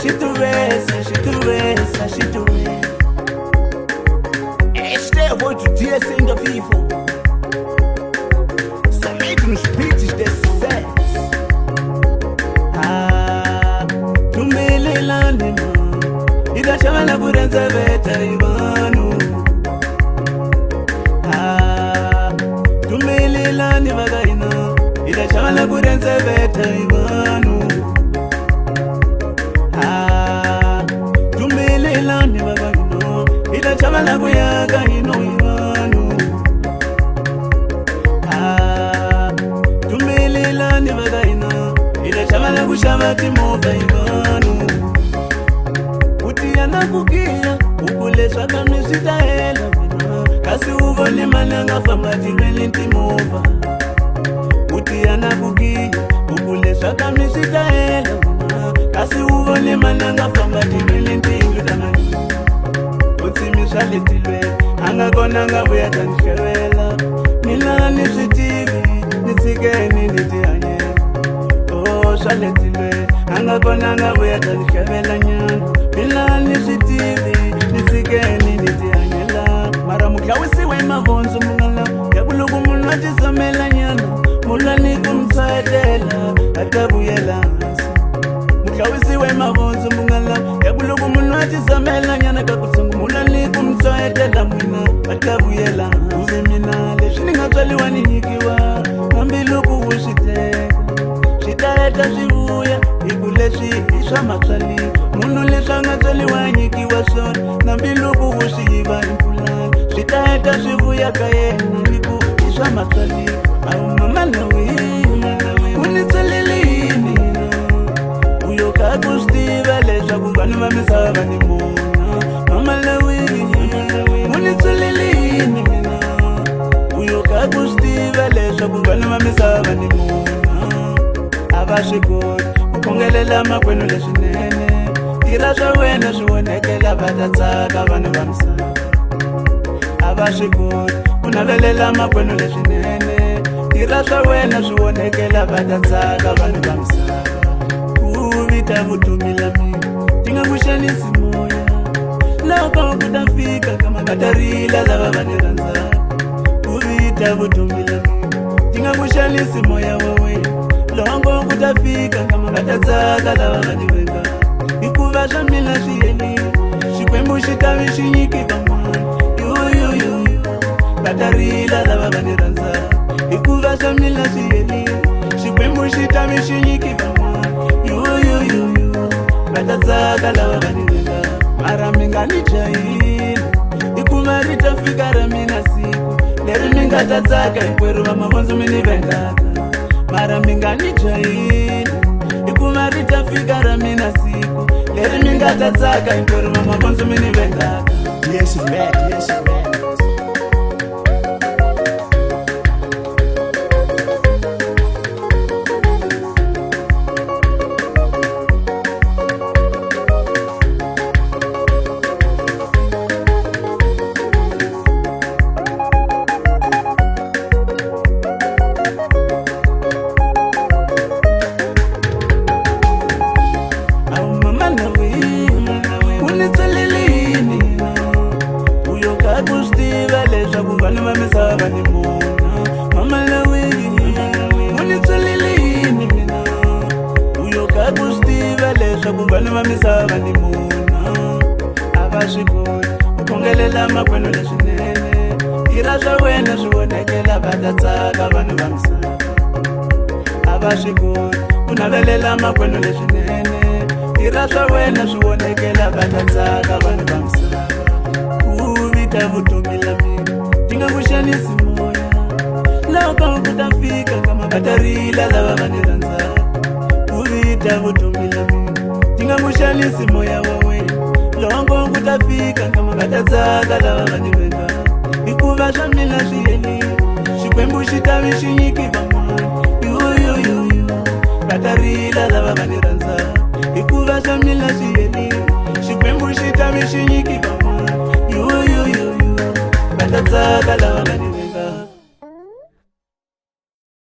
Shituvesa. Stay avoid to dear sing the people. So make nos beats the success. Tumelelane ma. Ida chavala kurenza veta ibanu. Tumelelane vagaina. Ida chavala kurenza veta ibanu. Tumelelane vagaina. Ida chavala kuyaga ino ibanu. Tumelelane vagaina. Ida chavala kushavati mova ibanu. Utiana kukia ukuleswa kamnisita hela vina. Kasi uvone mananga famba timeli ntimova. Utiana kukia ukuleswa kamnisita hela vina. Kasi uvone mananga famba timeli ntimudamani. Utimisha litilwe anga kona nga buya tanishewela. Nila nisitivi nisigeni nitianye. Oh shaletilwe anga kona nga buya tanishewela nyana. Nila nisitivi nisigeni nitianyela. Mara muklawisiwe mavonzo mungala. Yabulugu muna tisamela nyana. Mula nikumtsaedela atabuyela nasi. Muklawisiwe mavonzo mungala. Yabulugu muna tisamela nyana kakusungu. Mula nikumtsaedela mwina atabuyela nasi. Mina leswi ningatswaliwa ninyikiwa. Nambiluku ushiteka. Shitaeta shivuya. Iku leswi iswa matswali. Munu leswa ngatswaliwa nyikiwa sona. Nambiluku ushiyiva impulani. Shitaeta shivuya kayena. Iku iswa matswali. Au mama nawe unitsalelini uyo kakustiva leswaku vanhu va misava ni mona. Mama nawe unitsalelini mina uyo kakustiva leswaku vanhu va misava ni mona. A va swi koti ku khongelela makwenu leswinene. Tirha swa wena swi vonekela va ta tsaka vanhu va misava. A va swi koti ku navelela makwenu leswinene. Tirha swa wena swi vonekela va ta tsaka vanhu va misava. Ku vita vutomi la mina ti nga ku xanisi moya. Loko ku ta fika ka makatarila lava va ni rhandzaka. Ku vita vutomi la mina ti nga ku xanisi moya wa wena. Loko ku ta fika ka makatsaka lava va ni vekaka. Hikuva swa mina swi helile. Xikwembu xi ta vi xi nyiki van'wana. Katarila lava va ni rhandzaka. Hikuva swa mina swi helile. Xikwembu xi ta vi xi nyiki van'wana. Va ta tsaka lava va ni vekaka. Mara mi nga ni jahile. Hikuva ri ta fika ra mina siku leri mi nga ta tsaka hinkwerhu va mavondzo mi ni vengaka. Mara mi nga ni jahile. Hikuva ri ta fika ra mina siku leri mi nga ta tsaka hinkwerhu va mavondzo mi ni vengaka. Yes man, yes man. Mama nawe unitsalelini mina uyo kakustiva leswaku vanhu va misava ni mona. A va swi koti ku khongelela makwenu leswinene. Tirha swa wena swi vonekela va ta tsaka vanhu va misava. A va swi koti ku navelela makwenu leswinene. Tirha swa wena swi vonekela va ta tsaka vanhu va misava. Ku vita vutomi la mina ti nga ku xanisi moya. Loko ku ta fika ka makatarila lava va ni rhandzaka. Ku vita vutomi la mina ti nga ku xanisi moya wa wena. Loko ku ta fika ka makatsaka lava va ni vekaka. Hikuva swa mina swi helile. Xikwembu xi ta vi xi nyiki van'wana. Katarila lava va ni rhandzaka. Hikuva swa mina swi helile. Xikwembu xi ta vi xi nyiki van'wana. Va ta tsaka lava va ni